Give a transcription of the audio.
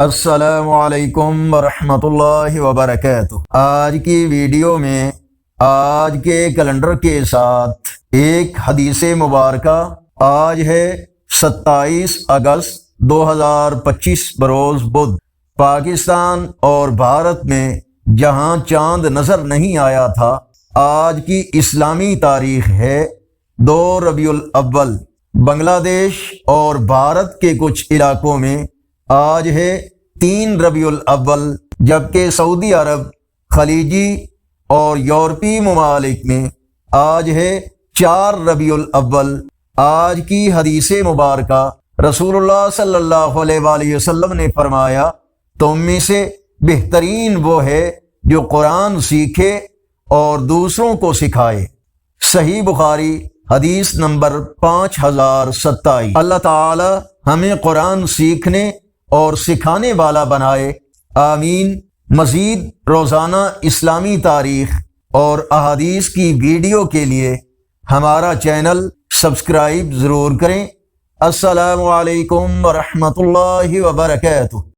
السلام علیکم ورحمۃ اللہ وبرکاتہ۔ آج کی ویڈیو میں آج کے کیلنڈر کے ساتھ ایک حدیث مبارکہ، آج ہے 27 اگست 2025 بروز بدھ۔ پاکستان اور بھارت میں جہاں چاند نظر نہیں آیا تھا، آج کی اسلامی تاریخ ہے 2 ربیع الاول۔ بنگلہ دیش اور بھارت کے کچھ علاقوں میں آج ہے 3 ربیع الاول، جبکہ سعودی عرب، خلیجی اور یورپی ممالک میں آج ہے 4 ربیع الاول۔ آج کی حدیث مبارکہ، رسول اللہ صلی اللہ علیہ وآلہ وسلم نے فرمایا، تم میں سے بہترین وہ ہے جو قرآن سیکھے اور دوسروں کو سکھائے۔ صحیح بخاری حدیث نمبر 5027۔ اللہ تعالی ہمیں قرآن سیکھنے اور سکھانے والا بنائے، آمین۔ مزید روزانہ اسلامی تاریخ اور احادیث کی ویڈیو کے لیے ہمارا چینل سبسکرائب ضرور کریں۔ السلام علیکم ورحمۃ اللہ وبرکاتہ۔